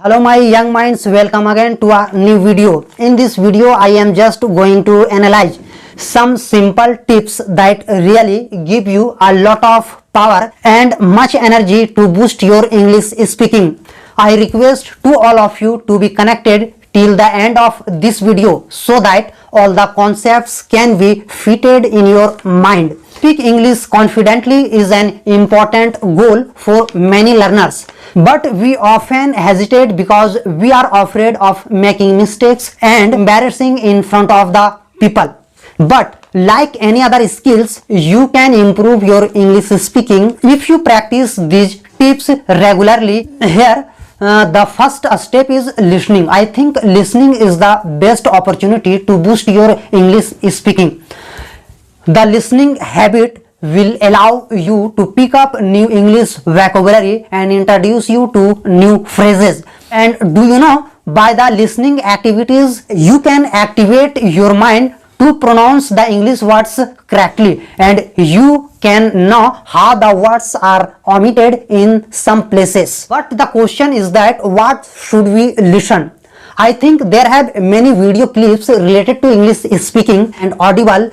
Hello my young minds, welcome again to a new video. In this video I am just going to analyze some simple tips that really give you a lot of power and much energy to boost your English speaking. I request to all of you to be connected till the end of this video so that all the concepts can be fitted in your mind. Speak English confidently is an important goal for many learners, but we often hesitate because we are afraid of making mistakes and embarrassing in front of the people. But like any other skills, you can improve your English speaking if you practice these tips regularly. Here the first step is listening. I think listening is the best opportunity to boost your English speaking. The listening habit will allow you to pick up new English vocabulary and introduce you to new phrases. And do you know, by the listening activities, you can activate your mind to pronounce the English words correctly, and you can know how the words are omitted in some places. But the question is that what should we listen? I think there have many video clips related to English speaking and audible.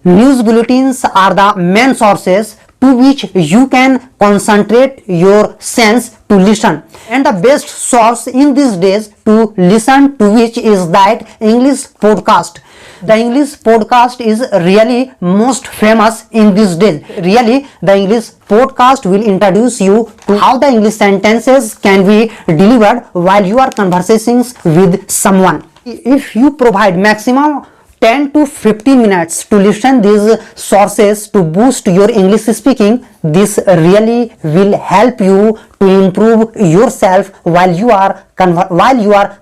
News bulletins are the main sources to which you can concentrate your sense to listen, and the best source in these days to listen to which is that English podcast. The English podcast is really most famous in these days. Really, the English podcast will introduce you to how the English sentences can be delivered while you are conversating with someone. If you provide maximum 10 to 15 minutes to listen these sources to boost your English speaking, this really will help you to improve yourself while you are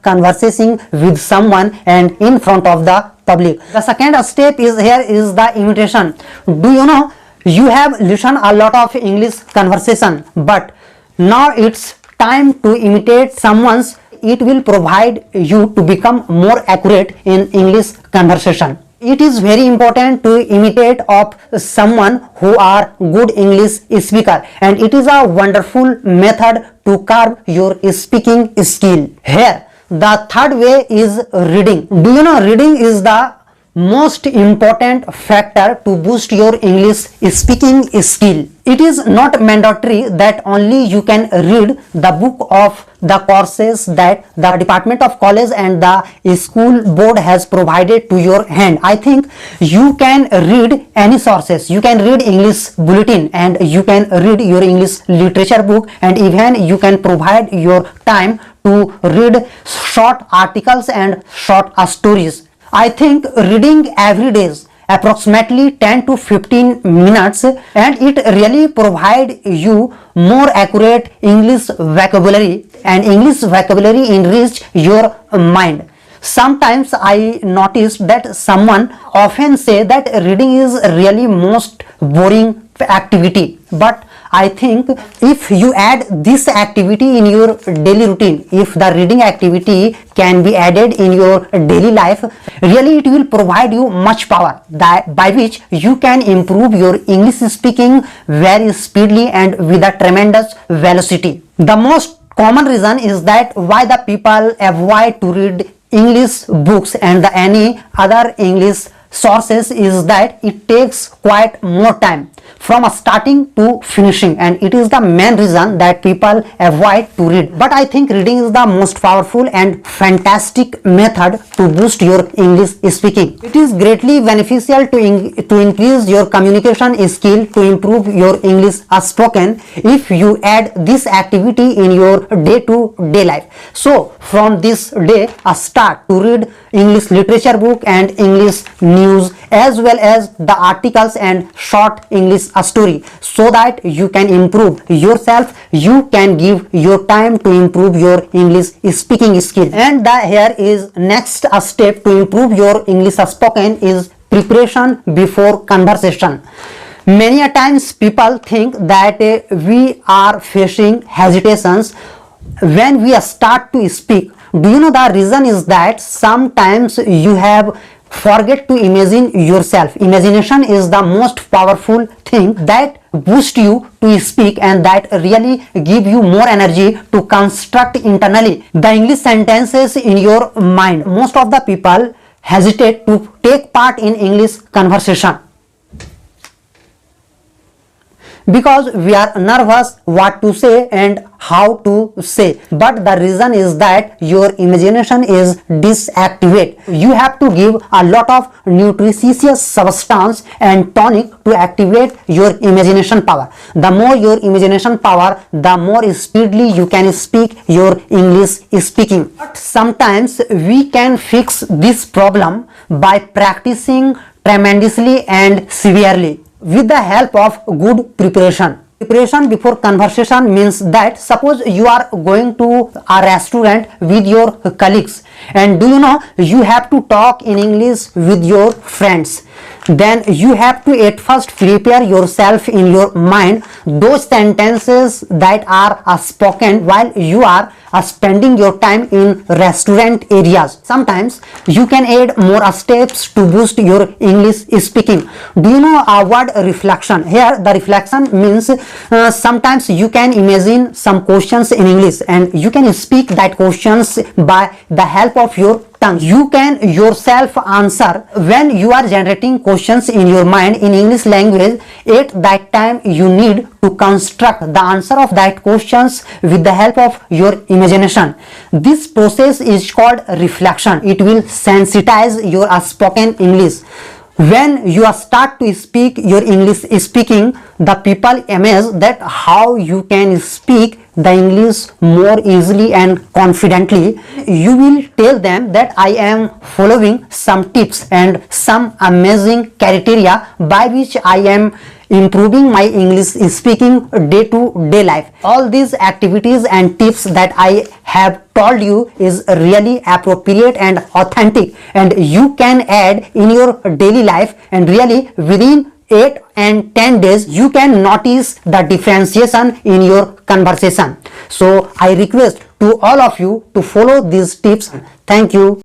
conversing with someone and in front of the public. The second step is the imitation. Do you know, you have listened a lot of English conversation, but now it's time to imitate someone's. It will provide you to become more accurate in English conversation. It is very important to imitate of someone who are good English speaker, and it is a wonderful method to curb your speaking skill. Here, the third way is reading. Do you know, reading is the most important factor to boost your English speaking skill. It is not mandatory that only you can read the book of the courses that the Department of College and the school board has provided to your hand. I think you can read any sources. You can read English bulletin, and you can read your English literature book, and even you can provide your time to read short articles and short stories. I think reading every day approximately 10 to 15 minutes, and it really provide you more accurate English vocabulary, and English vocabulary enrich your mind. Sometimes I noticed that someone often say that reading is really most boring activity, but I think if you add this activity in your daily routine, if the reading activity can be added in your daily life, really it will provide you much power by which you can improve your English speaking very speedily and with a tremendous velocity. The most common reason is that why the people avoid to read English books and any other English sources is that it takes quite more time from starting to finishing, and it is the main reason that people avoid to read. But I think reading is the most powerful and fantastic method to boost your English speaking. It is greatly beneficial to increase your communication skill, to improve your English spoken if you add this activity in your day-to-day life. So from this day, start to read English literature book and English news, as well as the articles and short English story, so that you can improve yourself. You can give your time to improve your English speaking skill. And here is next step to improve your English spoken is preparation before conversation. Many a times people think that we are facing hesitations when we start to speak. Do you know, the reason is that sometimes you have forget to imagine yourself. Imagination is the most powerful thing that boost you to speak and that really give you more energy to construct internally the English sentences in your mind. Most of the people hesitate to take part in English conversation because we are nervous what to say and how to say, but the reason is that your imagination is disactivated. You have to give a lot of nutritious substance and tonic to activate your imagination power. The more your imagination power, the more speedily you can speak your English speaking. But sometimes we can fix this problem by practicing tremendously and severely with the help of good preparation. Preparation before conversation means that suppose you are going to a restaurant with your colleagues and do you know you have to talk in English with your friends. Then you have to at first prepare yourself in your mind those sentences that are spoken while you are spending your time in restaurant areas. Sometimes you can add more steps to boost your English speaking. Do you know a word reflection? Here the reflection means sometimes you can imagine some questions in English and you can speak that questions by the help of your tongue. You can yourself answer when you are generating questions in your mind in English language. At that time you need to construct the answer of that questions with the help of your imagination. This process is called reflection. It will sensitize your spoken English. When you start to speak your English speaking, the people amazed that how you can speak the English more easily and confidently. You will tell them that I am following some tips and some amazing criteria by which I am improving my English speaking day to day life. All these activities and tips that I have told you is really appropriate and authentic and you can add in your daily life and really within 8 and 10 days you can notice the differentiation in your conversation. So I request to all of you to follow these tips. Thank you.